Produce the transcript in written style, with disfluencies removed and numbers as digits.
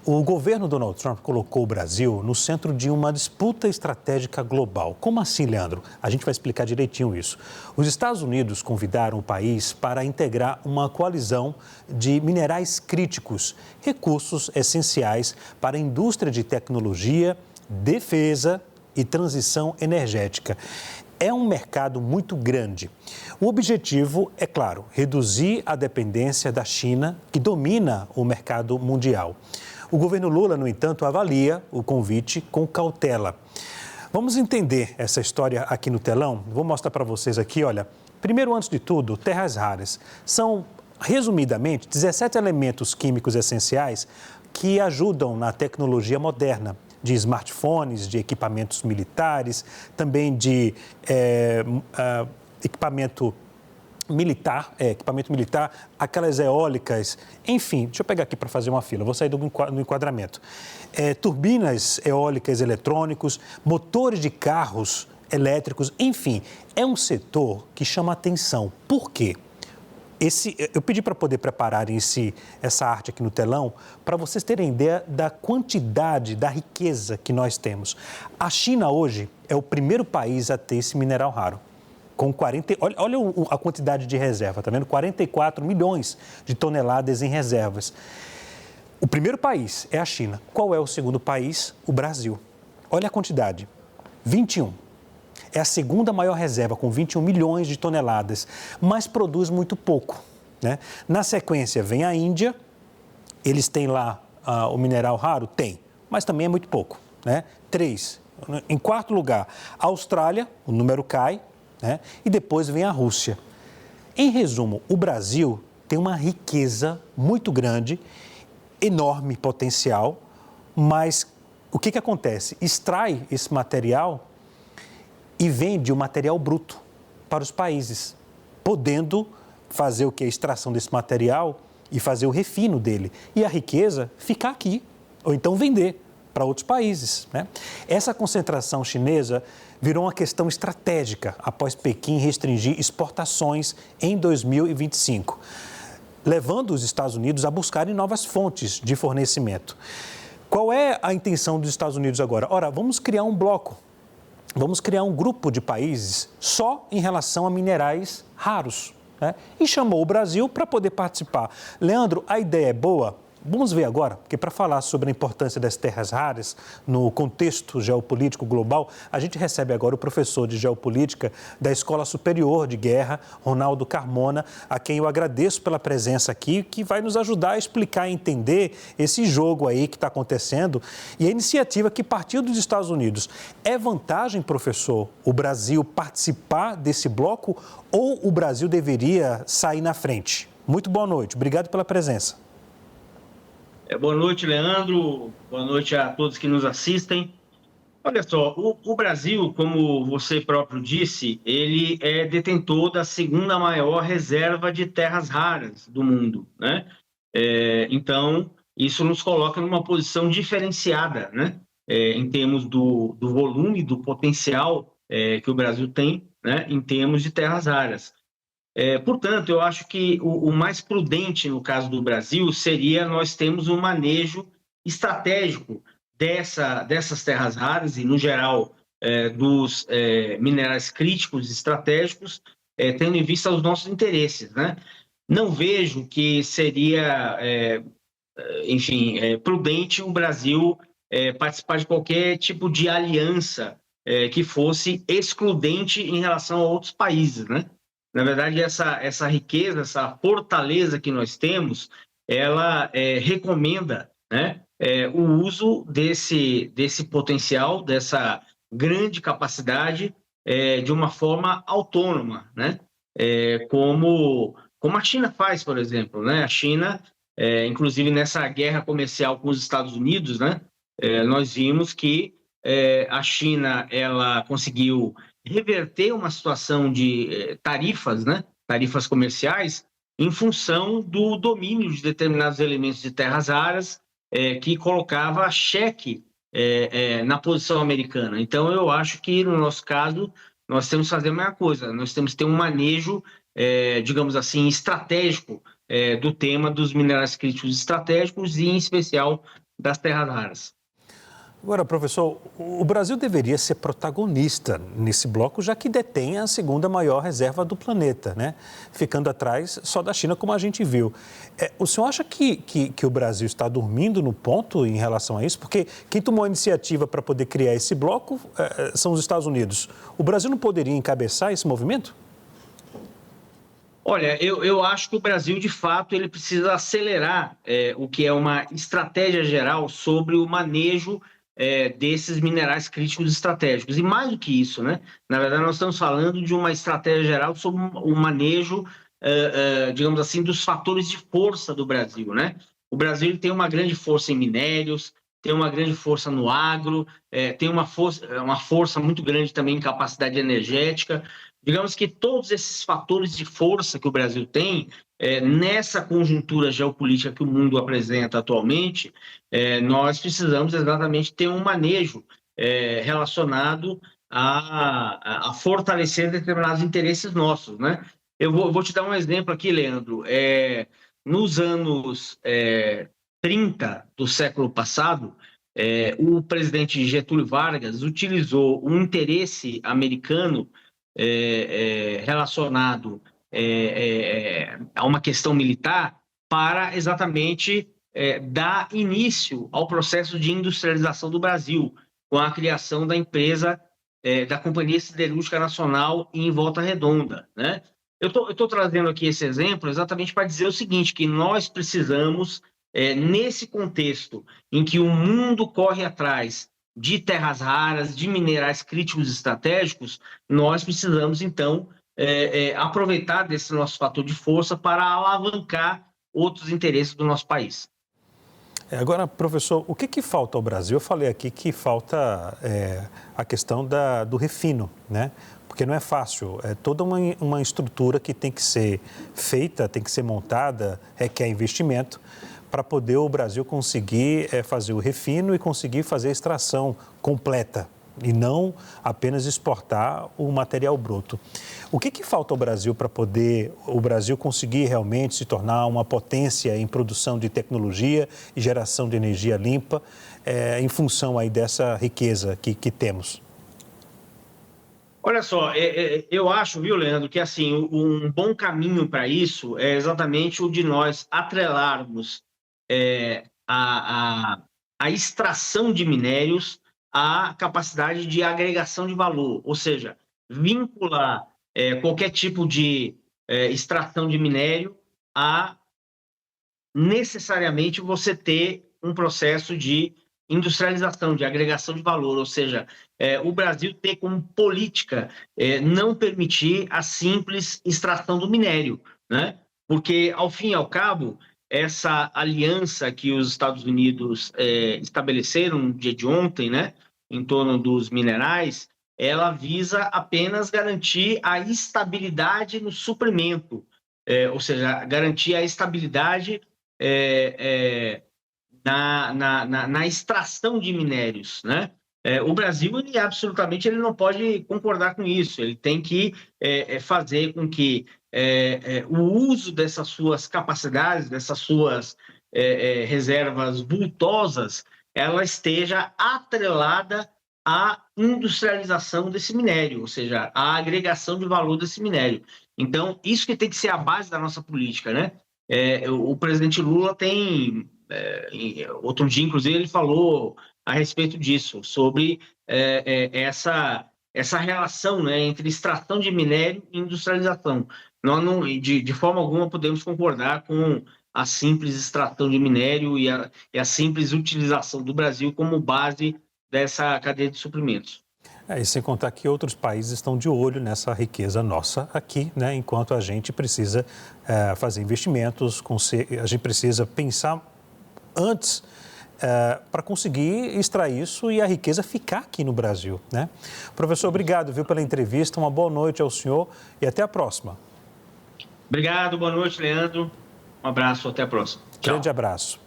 O governo Donald Trump colocou o Brasil no centro de uma disputa estratégica global. Como assim, Leandro? A gente vai explicar direitinho isso. Os Estados Unidos convidaram o país para integrar uma coalizão de minerais críticos, recursos essenciais para a indústria de tecnologia, defesa e transição energética. É um mercado muito grande. O objetivo é, claro, reduzir a dependência da China, que domina o mercado mundial. O governo Lula, no entanto, avalia o convite com cautela. Vamos entender essa história aqui no telão? Vou mostrar para vocês aqui, olha. Primeiro, antes de tudo, terras raras. São, resumidamente, 17 elementos químicos essenciais que ajudam na tecnologia moderna, de smartphones, de equipamentos militares, também de equipamento militar, aquelas eólicas, enfim, deixa eu pegar aqui para fazer uma fila, vou sair do enquadramento. Turbinas eólicas eletrônicos, motores de carros elétricos, enfim, é um setor que chama atenção. Por quê? Eu pedi para poder preparar essa arte aqui no telão para vocês terem ideia da quantidade, da riqueza que nós temos. A China hoje é o primeiro país a ter esse mineral raro. Olha a quantidade de reserva, tá vendo? 44 milhões de toneladas em reservas. O primeiro país é a China. Qual é o segundo país? O Brasil. Olha a quantidade, 21. É a segunda maior reserva, com 21 milhões de toneladas, mas produz muito pouco, né? Na sequência vem a Índia, eles têm lá o mineral raro? Tem, mas também é muito pouco, né? 3. Em quarto lugar, a Austrália, o número cai, né? E depois vem a Rússia. Em resumo, o Brasil tem uma riqueza muito grande, enorme potencial, mas o que acontece? Extrai esse material e vende o material bruto para os países, podendo fazer o que? A extração desse material e fazer o refino dele. E a riqueza ficar aqui, ou então vender para outros países, né? Essa concentração chinesa virou uma questão estratégica após Pequim restringir exportações em 2025, levando os Estados Unidos a buscarem novas fontes de fornecimento. Qual é a intenção dos Estados Unidos agora? Ora, vamos criar um bloco. Vamos criar um grupo de países só em relação a minerais raros, né? E chamou o Brasil para poder participar. Leandro, a ideia é boa? Vamos ver agora, porque para falar sobre a importância das terras raras no contexto geopolítico global, a gente recebe agora o professor de geopolítica da Escola Superior de Guerra, Ronaldo Carmona, a quem eu agradeço pela presença aqui, que vai nos ajudar a explicar e entender esse jogo aí que está acontecendo e a iniciativa que partiu dos Estados Unidos. É vantagem, professor, o Brasil participar desse bloco ou o Brasil deveria sair na frente? Muito boa noite, obrigado pela presença. Boa noite, Leandro. Boa noite a todos que nos assistem. Olha só, o Brasil, como você próprio disse, ele é detentor da segunda maior reserva de terras raras do mundo, né? Então, isso nos coloca numa posição diferenciada, né? Em termos do volume, do potencial que o Brasil tem, né? Em termos de terras raras. Portanto, eu acho que o mais prudente no caso do Brasil seria nós termos um manejo estratégico dessas terras raras e, no geral, dos minerais críticos estratégicos, tendo em vista os nossos interesses, né? Não vejo que seria, prudente o Brasil participar de qualquer tipo de aliança que fosse excludente em relação a outros países, né? Na verdade, essa riqueza, essa fortaleza que nós temos, ela recomenda, né, o uso desse potencial, dessa grande capacidade de uma forma autônoma, né? Como a China faz, por exemplo, né? A China, inclusive nessa guerra comercial com os Estados Unidos, né, nós vimos que a China ela conseguiu reverter uma situação de tarifas, né, tarifas comerciais, em função do domínio de determinados elementos de terras raras que colocava cheque na posição americana. Então, eu acho que, no nosso caso, nós temos que fazer a mesma coisa, nós temos que ter um manejo, digamos assim, estratégico do tema dos minerais críticos estratégicos e, em especial, das terras raras. Agora, professor, o Brasil deveria ser protagonista nesse bloco, já que detém a segunda maior reserva do planeta, né? Ficando atrás só da China, como a gente viu. O senhor acha que o Brasil está dormindo no ponto em relação a isso? Porque quem tomou a iniciativa para poder criar esse bloco são os Estados Unidos. O Brasil não poderia encabeçar esse movimento? Olha, eu acho que o Brasil, de fato, ele precisa acelerar o que é uma estratégia geral sobre o manejo desses minerais críticos estratégicos. E mais do que isso, né? Na verdade, nós estamos falando de uma estratégia geral sobre o manejo, digamos assim, dos fatores de força do Brasil, né? O Brasil ele tem uma grande força em minérios, tem uma grande força no agro, tem uma força muito grande também em capacidade energética. Digamos que todos esses fatores de força que o Brasil tem, nessa conjuntura geopolítica que o mundo apresenta atualmente, nós precisamos exatamente ter um manejo relacionado a fortalecer determinados interesses nossos, né? Eu vou te dar um exemplo aqui, Leandro. Nos anos 30 do século passado, o presidente Getúlio Vargas utilizou um interesse americano relacionado a uma questão militar para exatamente dar início ao processo de industrialização do Brasil, com a criação da empresa, da Companhia Siderúrgica Nacional em Volta Redonda, né? Eu estou trazendo aqui esse exemplo exatamente para dizer o seguinte, que nós precisamos, nesse contexto em que o mundo corre atrás de terras raras, de minerais críticos estratégicos, nós precisamos, então, aproveitar desse nosso fator de força para alavancar outros interesses do nosso país. Agora, professor, o que falta ao Brasil? Eu falei aqui que falta a questão do refino, né? Porque não é fácil, é toda uma estrutura que tem que ser feita, tem que ser montada, requer investimento, para poder o Brasil conseguir fazer o refino e conseguir fazer a extração completa e não apenas exportar o material bruto. O que falta ao Brasil para poder o Brasil conseguir realmente se tornar uma potência em produção de tecnologia e geração de energia limpa em função aí dessa riqueza que temos? Olha só, eu acho, viu, Leandro, que assim, um bom caminho para isso é exatamente o de nós atrelarmos a extração de minérios à capacidade de agregação de valor, ou seja, vincular qualquer tipo de extração de minério a necessariamente você ter um processo de industrialização, de agregação de valor, ou seja, o Brasil ter como política não permitir a simples extração do minério, né? Porque, ao fim e ao cabo, essa aliança que os Estados Unidos estabeleceram no dia de ontem, né, em torno dos minerais, ela visa apenas garantir a estabilidade no suprimento, ou seja, garantir a estabilidade na extração de minérios, né? O Brasil, ele não pode concordar com isso, ele tem que fazer com que o uso dessas suas capacidades, dessas suas reservas vultosas, ela esteja atrelada à industrialização desse minério, ou seja, à agregação de valor desse minério. Então, isso que tem que ser a base da nossa política, né? O presidente Lula tem, outro dia, inclusive, ele falou a respeito disso, sobre essa relação, né, entre extração de minério e industrialização. Nós não, de forma alguma, podemos concordar com a simples extração de minério e a simples utilização do Brasil como base dessa cadeia de suprimentos. E sem contar que outros países estão de olho nessa riqueza nossa aqui, né? Enquanto a gente precisa fazer investimentos, a gente precisa pensar antes para conseguir extrair isso e a riqueza ficar aqui no Brasil, né? Professor, obrigado, viu, pela entrevista, uma boa noite ao senhor e até a próxima. Obrigado, boa noite, Leandro. Um abraço, até a próxima. Grande abraço.